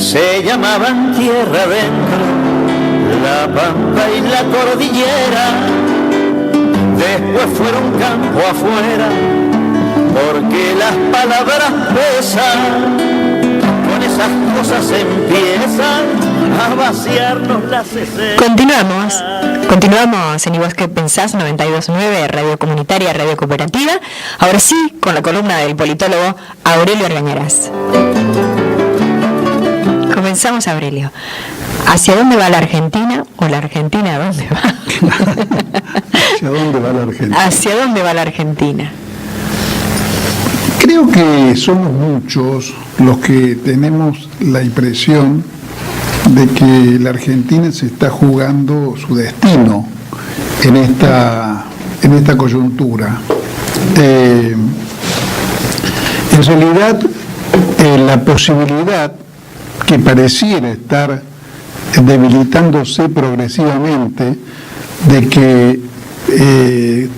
se llamaban tierra adentro, la pampa y la cordillera, después fueron campo afuera, porque las palabras pesan, con esas cosas empiezan a vaciarnos las esencias. Continuamos en ¿Y vos qué pensás? 92.9, Radio Comunitaria, Radio Cooperativa. Ahora sí, con la columna del politólogo Aurelio Argañarás. Comenzamos, Aurelio. ¿Hacia dónde va la Argentina o la Argentina a dónde va? ¿Hacia dónde va la Argentina? ¿Hacia dónde va la Argentina? Creo que somos muchos los que tenemos la impresión de que la Argentina se está jugando su destino en esta coyuntura. En realidad, la posibilidad que pareciera estar debilitándose progresivamente de que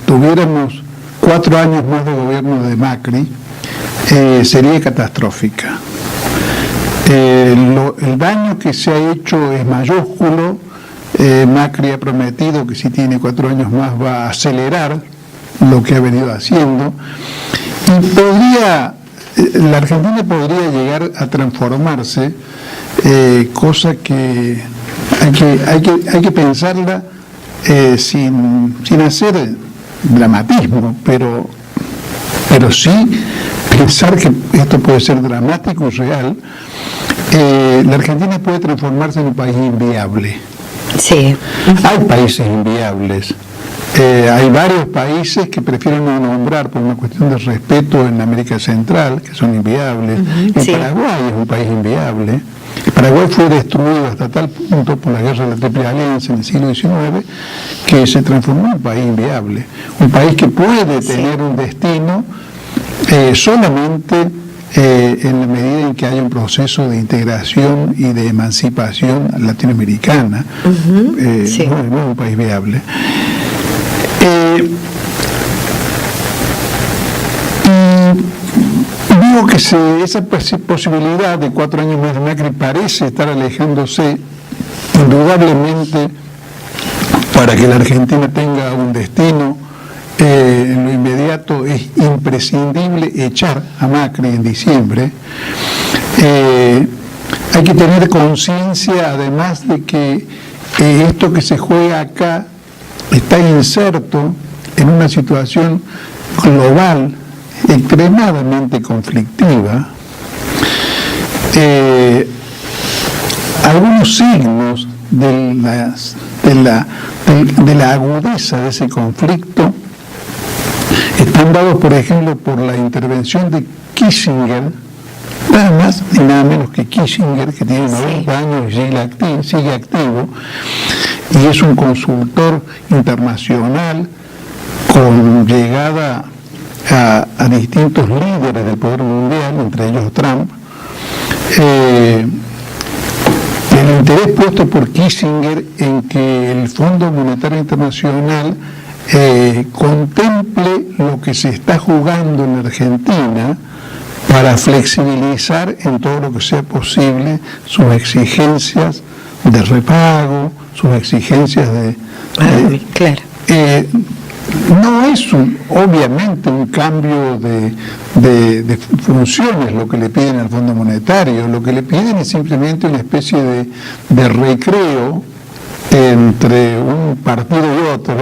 tuviéramos 4 años más de gobierno de Macri sería catastrófica. El daño que se ha hecho es mayúsculo. Macri ha prometido que si tiene 4 años más va a acelerar lo que ha venido haciendo y la Argentina podría llegar a transformarse, cosa que hay que pensarla sin hacer dramatismo, pero sí pensar que esto puede ser dramático y real. La Argentina puede transformarse en un país inviable. Sí. Hay países inviables. Hay varios países que prefieren no nombrar por una cuestión de respeto en América Central, que son inviables. Sí. Paraguay es un país inviable. Paraguay fue destruido hasta tal punto por la guerra de la Triple Alianza en el siglo XIX que se transformó en un país inviable. Un país que puede tener un destino solamente en la medida en que haya un proceso de integración y de emancipación latinoamericana. Sí. No es un país viable. Digo que esa posibilidad de 4 años más de Macri parece estar alejándose indudablemente. Para que la Argentina tenga un destino en lo inmediato es imprescindible echar a Macri en diciembre. Hay que tener conciencia además de que esto que se juega acá está inserto en una situación global extremadamente conflictiva. Algunos signos de la agudeza de ese conflicto están dados, por ejemplo, por la intervención de Kissinger, nada más ni nada menos que Kissinger, que tiene 90 años y sigue activo, y es un consultor internacional con llegada a distintos líderes del poder mundial, entre ellos Trump. El interés puesto por Kissinger en que el Fondo Monetario Internacional contemple lo que se está jugando en Argentina para flexibilizar en todo lo que sea posible sus exigencias de repago, sus exigencias Claro. No es obviamente un cambio de funciones lo que le piden al Fondo Monetario. Lo que le piden es simplemente una especie de recreo entre un partido y otro,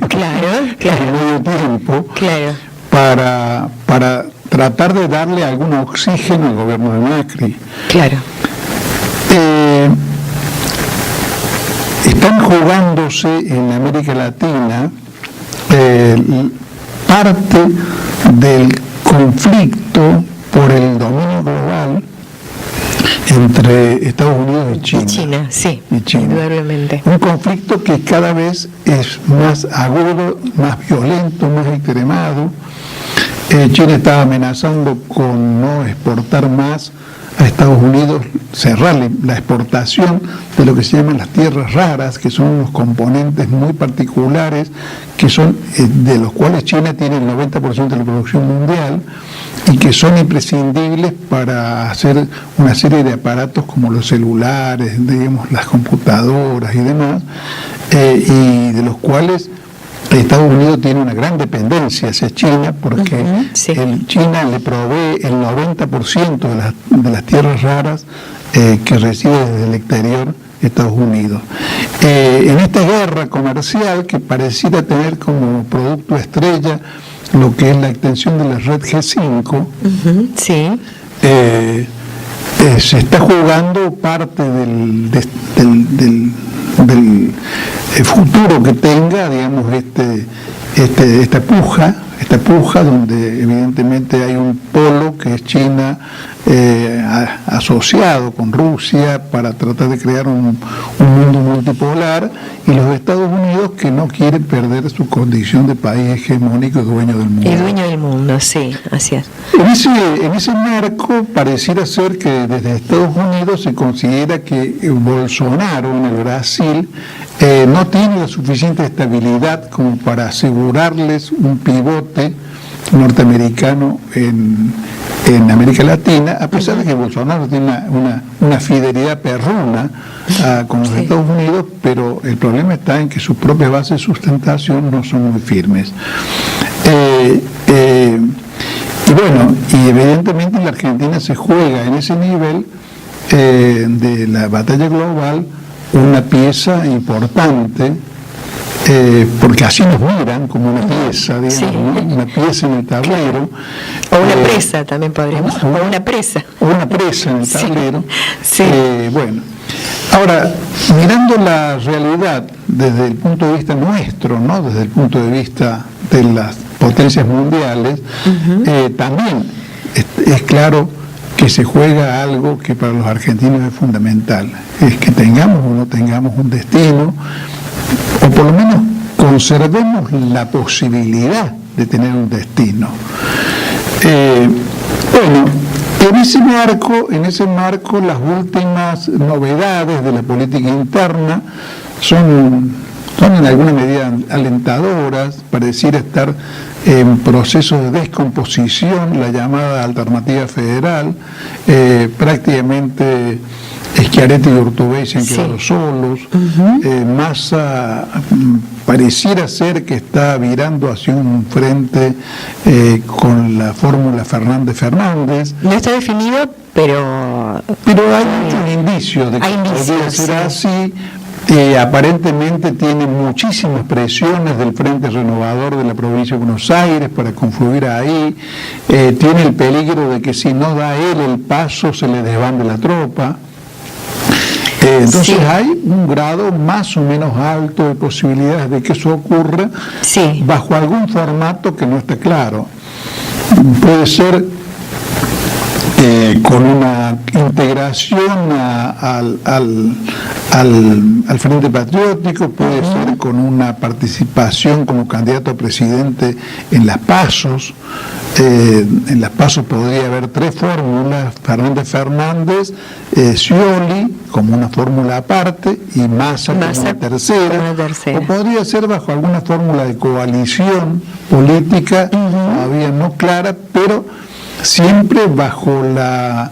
Claro. al medio tiempo, Claro. para tratar de darle algún oxígeno al gobierno de Macri. Claro. Están jugándose en América Latina parte del conflicto por el dominio global entre Estados Unidos y China. Sí, y China. Indudablemente. Un conflicto que cada vez es más agudo, más violento, más extremado. China está amenazando con no exportar más a Estados Unidos, cerrarle la exportación de lo que se llaman las tierras raras, que son unos componentes muy particulares, que son de los cuales China tiene el 90% de la producción mundial, y que son imprescindibles para hacer una serie de aparatos como los celulares, digamos, las computadoras y demás, y de los cuales Estados Unidos tiene una gran dependencia hacia China, porque China le provee el 90% de las tierras raras que recibe desde el exterior Estados Unidos. En esta guerra comercial, que pareciera tener como producto estrella lo que es la extensión de la red G5, se está jugando parte del futuro que tenga, digamos, esta puja donde evidentemente hay un polo que es China asociado con Rusia para tratar de crear un mundo multipolar, y los Estados Unidos que no quieren perder su condición de país hegemónico y dueño del mundo. El dueño del mundo, sí, así es. En ese marco pareciera ser que desde Estados Unidos se considera que Bolsonaro en el Brasil no tiene la suficiente estabilidad como para asegurarles un pivote norteamericano en América Latina, a pesar de que Bolsonaro tiene una fidelidad perruna con los Estados Unidos, pero el problema está en que sus propias bases de sustentación no son muy firmes. Y bueno, y evidentemente la Argentina se juega en ese nivel de la batalla global una pieza importante, porque así nos miran como una pieza, digamos, ¿no? Una pieza en el tablero. O una presa también podríamos, o una presa. O una presa en el tablero. Sí. Bueno, ahora, mirando la realidad desde el punto de vista nuestro, ¿no? Desde el punto de vista de las potencias mundiales, también es claro que se juega algo que para los argentinos es fundamental, es que tengamos o no tengamos un destino, o por lo menos conservemos la posibilidad de tener un destino. Bueno, en ese marco las últimas novedades de la política interna son en alguna medida alentadoras, pareciera estar en proceso de descomposición la llamada alternativa federal, prácticamente Schiaretti y Urtubey se han quedado solos, Massa pareciera ser que está virando hacia un frente con la fórmula Fernández-Fernández. No está definido, pero hay muchos indicios de que podría ser así. Aparentemente tiene muchísimas presiones del Frente Renovador de la provincia de Buenos Aires para confluir ahí, tiene el peligro de que si no da él el paso se le desbande la tropa. Entonces hay un grado más o menos alto de posibilidades de que eso ocurra bajo algún formato que no está claro. Puede ser con una integración al Frente Patriótico, puede ser con una participación como candidato a presidente en las PASOs. En las PASOs podría haber tres fórmulas: Fernández, Scioli como una fórmula aparte y Massa como una tercera. O podría ser bajo alguna fórmula de coalición política, todavía no clara, pero siempre bajo la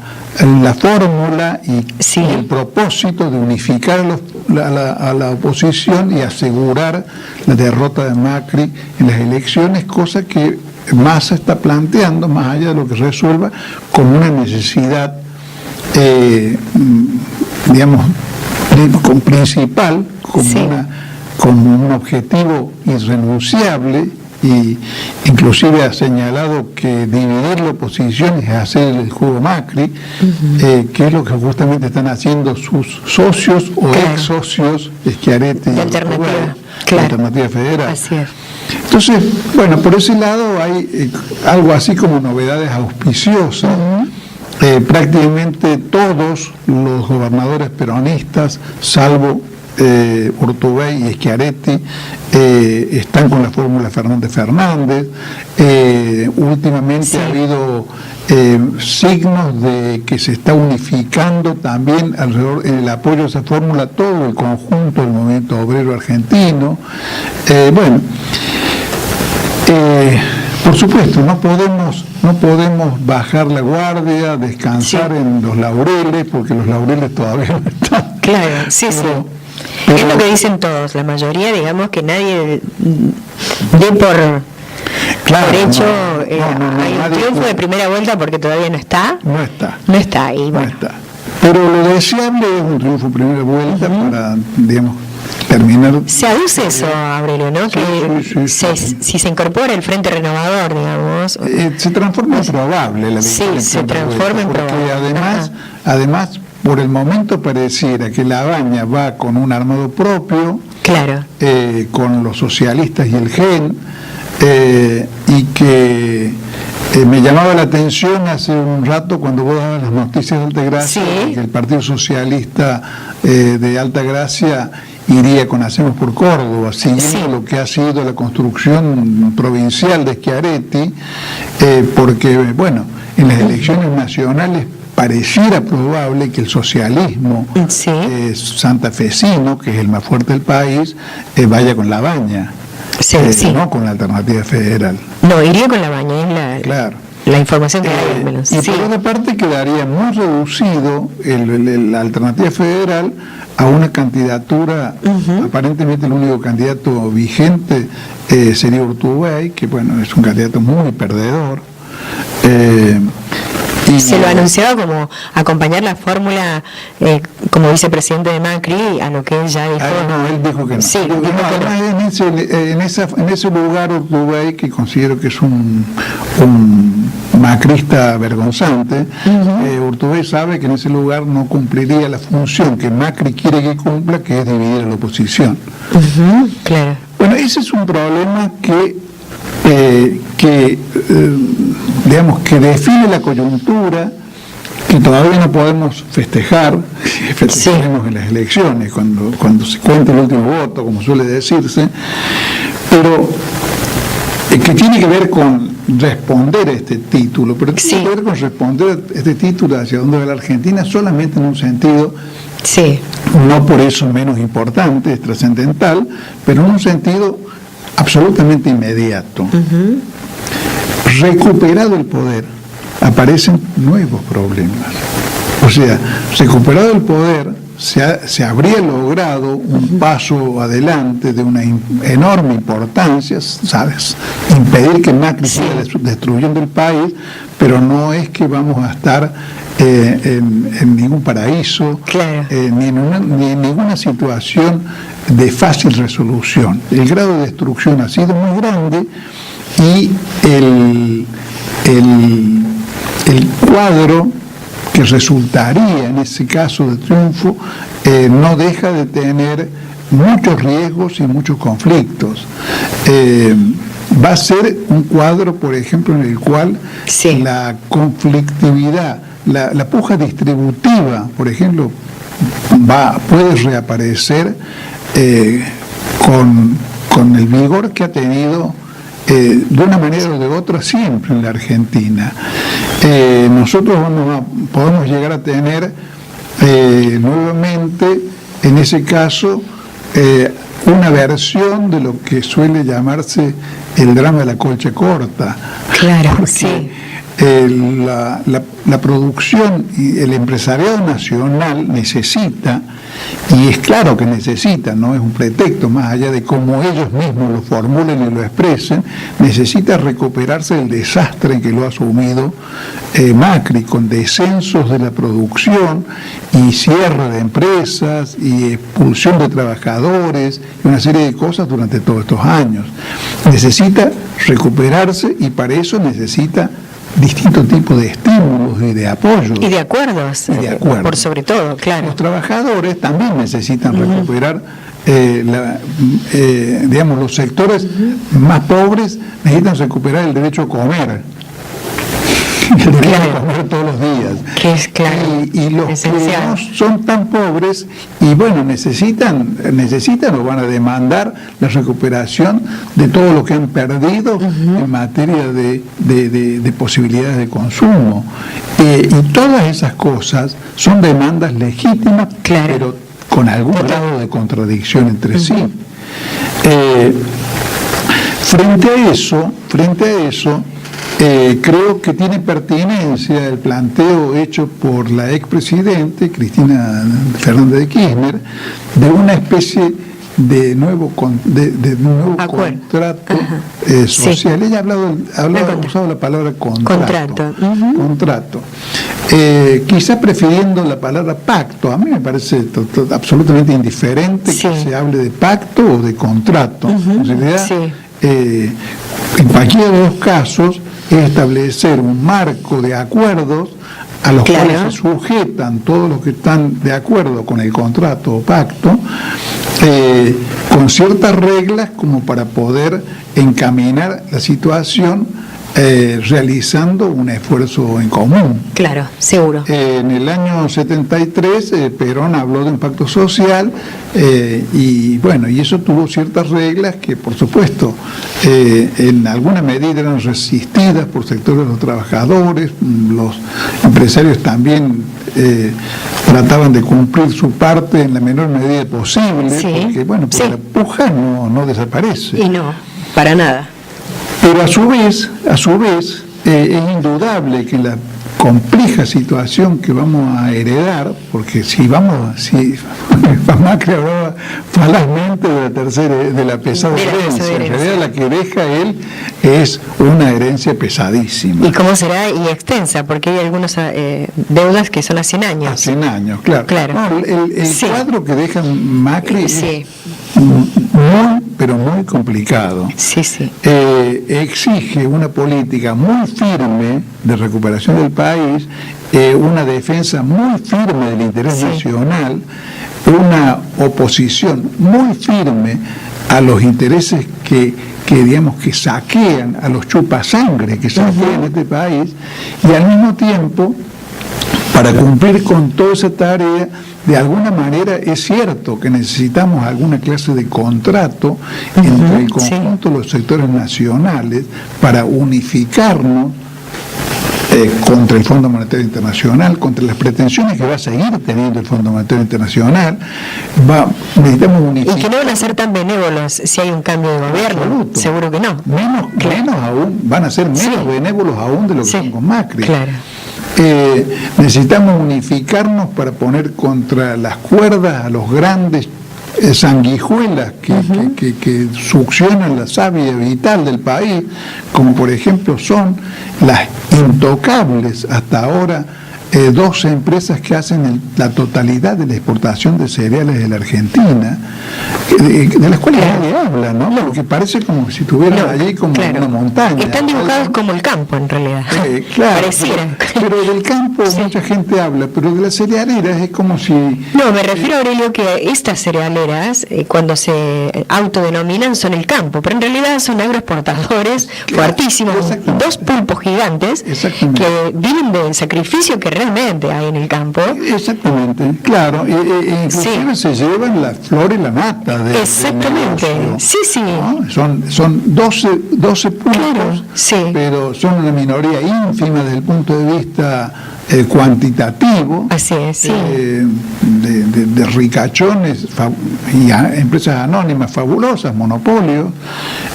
fórmula y el propósito de unificar a la oposición y asegurar la derrota de Macri en las elecciones, cosa que Massa está planteando, más allá de lo que resuelva, como una necesidad, digamos, principal, como un objetivo irrenunciable. Y inclusive ha señalado que dividir la oposición es hacer el juego Macri, que es lo que justamente están haciendo sus socios o ex socios, Schiaretti y Alternativa Federal. Así es. Entonces, bueno, por ese lado hay algo así como novedades auspiciosas. Prácticamente todos los gobernadores peronistas, salvo Urtubey y Schiaretti, están con la fórmula Fernández. Últimamente ha habido signos de que se está unificando también alrededor en el apoyo a esa fórmula todo el conjunto del movimiento obrero argentino. Por supuesto, no podemos bajar la guardia, descansar en los laureles, porque los laureles todavía no están. Claro, sí. Es lo que dicen todos, la mayoría, digamos, que nadie dé por hecho hay un triunfo de primera vuelta porque todavía no está. No está. Y bueno. No está. Pero lo deseable es un triunfo de primera vuelta para, digamos, terminar. Se aduce eso, Aurelio, ¿no? Que si se incorpora el Frente Renovador, digamos. Se transforma en probable la victoria. Sí, se transforma en probable. Porque además, por el momento pareciera que La Baña va con un armado propio. Claro. Con los socialistas y el GEN, y que me llamaba la atención hace un rato cuando vos dabas las noticias de Altagracia, que el Partido Socialista de Altagracia iría con Hacemos por Córdoba, siguiendo lo que ha sido la construcción provincial de Schiaretti, porque, bueno, en las elecciones nacionales pareciera probable que el socialismo santafesino, que es el más fuerte del país, vaya con La Baña. No con la alternativa federal. No, iría con La Baña, es la información que hay al menos. Y por otra parte quedaría muy reducido la alternativa federal a una candidatura, aparentemente el único candidato vigente sería Urtubey, que bueno, es un candidato muy perdedor. Y se lo anunciaba como acompañar la fórmula como vicepresidente de Macri a lo que él ya dijo. No, él dijo que no. Sí, además en ese lugar Urtubey, que considero que es un macrista vergonzante, Urtubey sabe que en ese lugar no cumpliría la función que Macri quiere que cumpla, que es dividir a la oposición. Claro. Bueno, ese es un problema que digamos, que define la coyuntura, que todavía no podemos festejaremos en las elecciones, cuando se cuente el último voto, como suele decirse, pero que tiene que ver con responder a este título, pero tiene que ver con responder a este título hacia dónde va la Argentina, solamente en un sentido, no por eso menos importante, es trascendental, pero en un sentido absolutamente inmediato. Recuperado el poder, aparecen nuevos problemas. O sea, recuperado el poder, se habría logrado un paso adelante de una enorme importancia, ¿sabes? Impedir que Macri siga destruyendo el país, pero no es que vamos a estar en ningún paraíso, ni en ninguna situación de fácil resolución. El grado de destrucción ha sido muy grande y el cuadro que resultaría en ese caso de triunfo no deja de tener muchos riesgos y muchos conflictos. Va a ser un cuadro, por ejemplo, en el cual la conflictividad, la puja distributiva, por ejemplo, puede reaparecer con el vigor que ha tenido de una manera o de otra siempre en la Argentina. Nosotros podemos llegar a tener nuevamente, en ese caso, una versión de lo que suele llamarse el drama de la colcha corta. Claro, porque la producción y el empresariado nacional necesita, y es claro que necesita, no es un pretexto, más allá de cómo ellos mismos lo formulen y lo expresen, necesita recuperarse del desastre en que lo ha asumido Macri, con descensos de la producción y cierre de empresas y expulsión de trabajadores y una serie de cosas durante todos estos años. Necesita recuperarse y para eso necesita distintos tipos de estímulos y de apoyos. Y de acuerdos. Por sobre todo, claro. Los trabajadores también necesitan recuperar, digamos, los sectores más pobres necesitan recuperar el derecho a comer. El derecho a comer todos los días. Que es claro. Y los esencial. Que no son tan pobres y bueno, necesitan o van a demandar la recuperación de todo lo que han perdido en materia de posibilidades de consumo. Y todas esas cosas son demandas legítimas, pero con algún grado de contradicción entre sí. Frente a eso, creo que tiene pertinencia el planteo hecho por la expresidente Cristina Fernández de Kirchner de una especie de nuevo contrato social. Ella ha usado la palabra contrato. Contrato. Quizá prefiriendo la palabra pacto. A mí me parece absolutamente indiferente que se hable de pacto o de contrato. En realidad, en cualquiera de los casos es establecer un marco de acuerdos a los cuales se sujetan todos los que están de acuerdo con el contrato o pacto, con ciertas reglas como para poder encaminar la situación realizando un esfuerzo en común. Claro, seguro. En el año 73 Perón habló de un pacto social y eso tuvo ciertas reglas que por supuesto en alguna medida eran resistidas por sectores de los trabajadores, los empresarios también trataban de cumplir su parte en la menor medida posible, porque la puja no desaparece. Y no, para nada. Pero a su vez, es indudable que la compleja situación que vamos a heredar, porque si Macri hablaba falazmente de la pesada herencia, en realidad la que deja él es una herencia pesadísima. ¿Y cómo será? Y extensa, porque hay algunas deudas que son a 100 años. A 100 años, claro. No, el cuadro que deja Macri es muy complicado. Exige una política muy firme de recuperación del país, una defensa muy firme del interés nacional, una oposición muy firme a los intereses que saquean, a los chupasangre que saquean este país, y al mismo tiempo, para cumplir con toda esa tarea, de alguna manera es cierto que necesitamos alguna clase de contrato entre el conjunto de los sectores nacionales para unificarnos contra el Fondo Monetario Internacional, contra las pretensiones que va a seguir teniendo el Fondo Monetario Internacional. Necesitamos unificar. Y que no van a ser tan benévolos si hay un cambio de gobierno. Absoluto. Seguro que no. Menos aún, van a ser menos benévolos aún de lo que son con Macri. Claro. Necesitamos unificarnos para poner contra las cuerdas a los grandes sanguijuelas que succionan la savia vital del país, como por ejemplo son las intocables hasta ahora 12 empresas que hacen la totalidad de la exportación de cereales de la Argentina, de las cuales nadie habla, ¿no? Porque parece como si estuvieran allí como una montaña. Están dibujados como el campo, en realidad. Pareciera. Pero del campo mucha gente habla, pero de las cerealeras es como si... No, me refiero, Aurelio, que estas cerealeras, cuando se autodenominan, son el campo, pero en realidad son agroexportadores fuertísimos, 2 pulpos gigantes que viven del sacrificio que realmente hay en el campo. Exactamente, claro. Inclusive se llevan la flor y la nata de exactamente, ¿no? Son 12 puntos, pero son una minoría ínfima desde el punto de vista cuantitativo. Así es, de ricachones y empresas anónimas fabulosas, monopolios,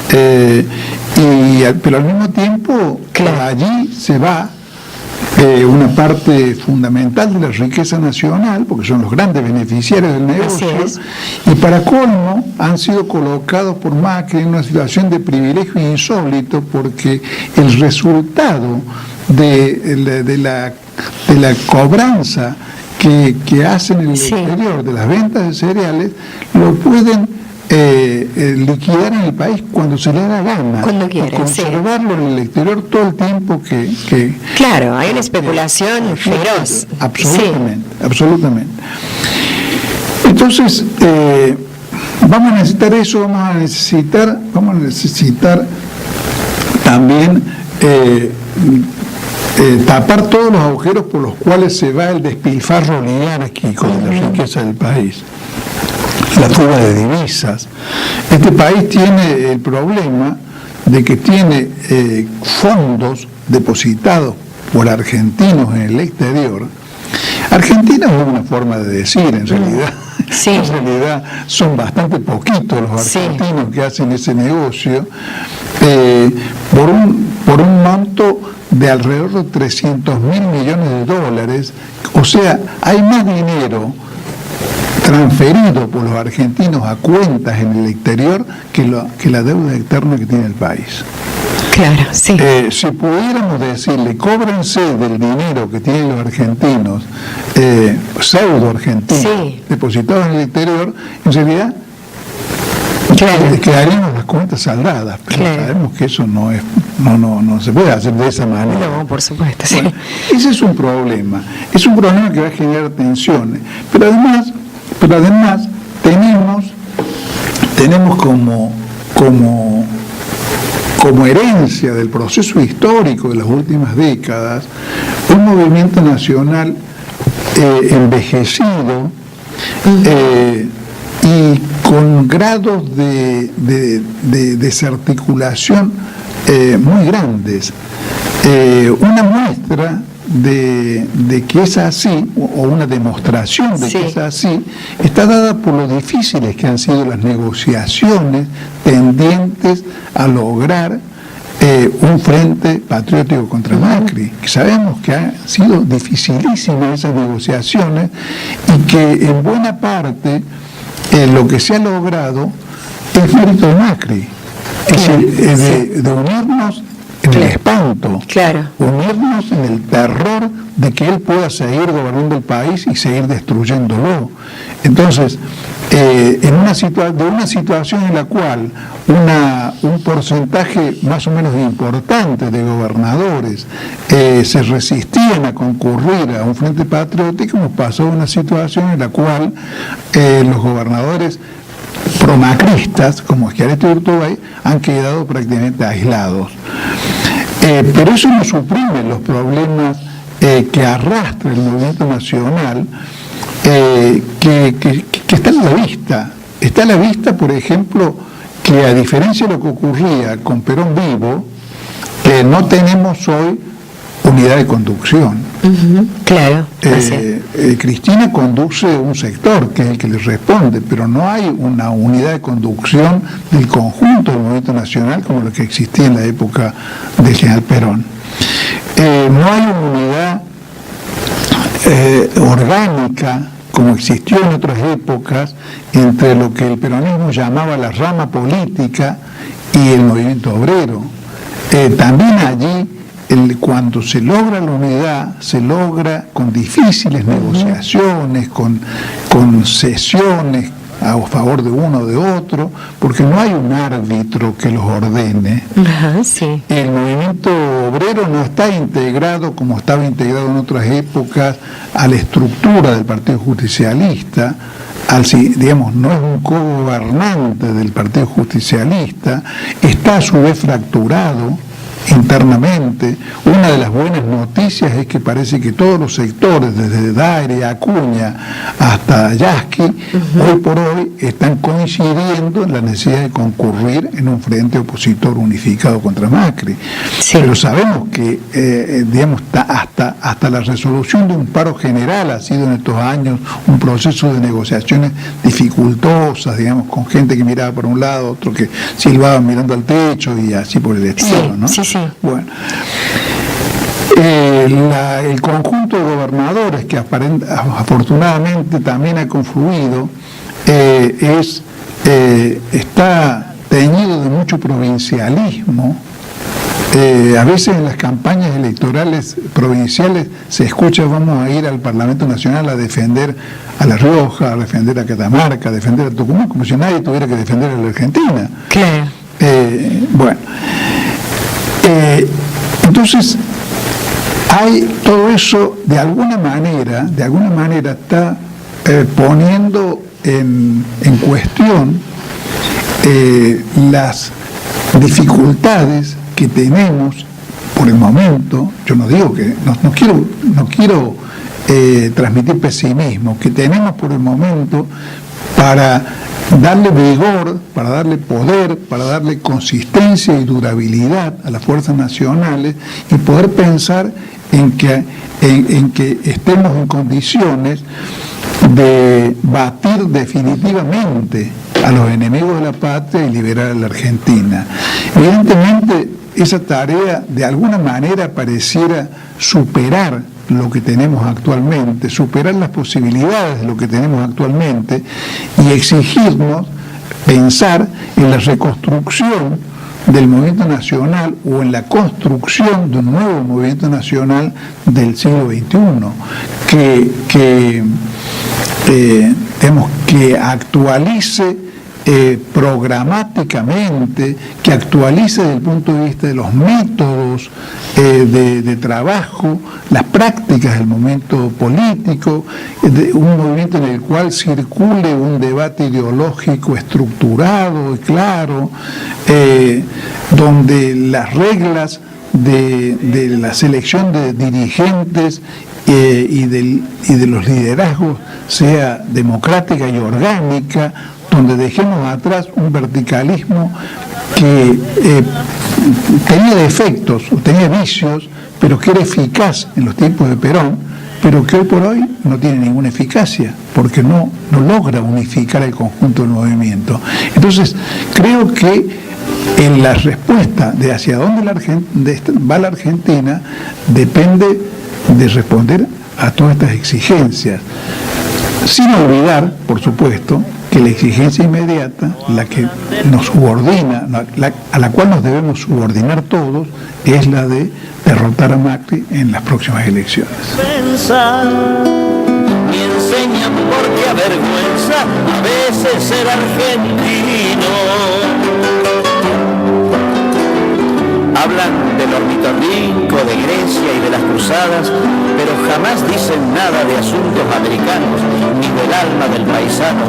pero al mismo tiempo allí se va una parte fundamental de la riqueza nacional, porque son los grandes beneficiarios del negocio, y para colmo han sido colocados por Macri en una situación de privilegio insólito, porque el resultado de la cobranza que hacen en el exterior de las ventas de cereales lo pueden liquidar en el país cuando se le da la gana, cuando quieren, conservarlo en el exterior todo el tiempo que claro, hay una especulación feroz. Absolutamente. Entonces vamos a necesitar eso, vamos a necesitar también tapar todos los agujeros por los cuales se va el despilfarro oligárquico de la riqueza del país, la fuga de divisas. Este país tiene el problema de que tiene fondos depositados por argentinos en el exterior. Argentinos es una forma de decir, en realidad. Sí. En realidad son bastante poquitos los argentinos que hacen ese negocio, por un monto de alrededor de 300.000 millones de dólares. O sea, hay más dinero transferido por los argentinos a cuentas en el exterior que la deuda externa que tiene el país. Claro, sí. Si pudiéramos decirle, cóbrense del dinero que tienen los argentinos, pseudo argentinos, sí, depositados en el exterior, en realidad quedaríamos las cuentas saldadas, pero sabemos que eso no se puede hacer de esa manera. No, por supuesto, sí. Bueno, ese es un problema que va a generar tensiones, pero además tenemos como herencia del proceso histórico de las últimas décadas, un movimiento nacional envejecido y con grados de desarticulación muy grandes. Una muestra de que es así, o una demostración de que es así, está dada por lo difíciles que han sido las negociaciones tendientes a lograr un frente patriótico contra Macri, que sabemos que han sido dificilísimas esas negociaciones y que en buena parte lo que se ha logrado es mérito de Macri, de unirnos en el espanto, unirnos en el terror de que él pueda seguir gobernando el país y seguir destruyéndolo. Entonces, de una situación en la cual un porcentaje más o menos importante de gobernadores se resistían a concurrir a un frente patriótico, nos pasó una situación en la cual los gobernadores promacristas, como Schiaretti y Urtubey, han quedado prácticamente aislados. Pero eso no suprime los problemas que arrastra el movimiento nacional, que están a la vista. Está a la vista, por ejemplo, que a diferencia de lo que ocurría con Perón vivo, no tenemos hoy unidad de conducción. Claro. Cristina conduce un sector que es el que le responde, pero no hay una unidad de conducción del conjunto del movimiento nacional como lo que existía en la época del general Perón. No hay una unidad orgánica como existió en otras épocas entre lo que el peronismo llamaba la rama política y el movimiento obrero. También allí, cuando se logra la unidad, se logra con difíciles negociaciones, con cesiones a favor de uno o de otro, porque no hay un árbitro que los ordene. Sí. El movimiento obrero no está integrado, como estaba integrado en otras épocas, a la estructura del Partido Justicialista, digamos, no es un cogobernante del Partido Justicialista, está a su vez fracturado internamente. Una de las buenas noticias es que parece que todos los sectores, desde Daire, Acuña hasta Yasky, hoy por hoy están coincidiendo en la necesidad de concurrir en un frente opositor unificado contra Macri. Sí. Pero sabemos que digamos, hasta la resolución de un paro general ha sido en estos años un proceso de negociaciones dificultosas, digamos, con gente que miraba por un lado, otro que silbaba mirando al techo y así por el estilo, ¿no? Sí. Bueno, el conjunto de gobernadores que afortunadamente también ha confluido está teñido de mucho provincialismo. A veces en las campañas electorales provinciales se escucha: vamos a ir al Parlamento Nacional a defender a La Rioja, a defender a Catamarca, a defender a Tucumán, como si nadie tuviera que defender a la Argentina. Claro. Bueno. Entonces, hay todo eso de alguna manera está poniendo en cuestión las dificultades que tenemos por el momento. Yo no digo que, no quiero transmitir pesimismo, que tenemos por el momento para darle vigor, para darle poder, para darle consistencia y durabilidad a las fuerzas nacionales y poder pensar en que estemos en condiciones de batir definitivamente a los enemigos de la patria y liberar a la Argentina. Evidentemente, esa tarea de alguna manera pareciera superar lo que tenemos actualmente, superar las posibilidades de lo que tenemos actualmente y exigirnos pensar en la reconstrucción del movimiento nacional o en la construcción de un nuevo movimiento nacional del siglo XXI que actualice programáticamente, que actualice desde el punto de vista de los métodos de trabajo, las prácticas del momento político, un movimiento en el cual circule un debate ideológico estructurado y claro, donde las reglas de la selección de dirigentes y de los liderazgos sea democrática y orgánica, donde dejemos atrás un verticalismo que tenía defectos, tenía vicios, pero que era eficaz en los tiempos de Perón, pero que hoy por hoy no tiene ninguna eficacia, porque no logra unificar el conjunto del movimiento. Entonces, creo que en la respuesta de hacia dónde va la Argentina depende de responder a todas estas exigencias, sin olvidar, por supuesto, que la exigencia inmediata, la que nos subordina, a la cual nos debemos subordinar todos, es la de derrotar a Macri en las próximas elecciones. Pensar, me enseñan por qué avergüenza a veces ser argentino. Hablan del ornitorrinco, de Grecia y de las cruzadas, pero jamás dicen nada de asuntos americanos ni del alma del paisano.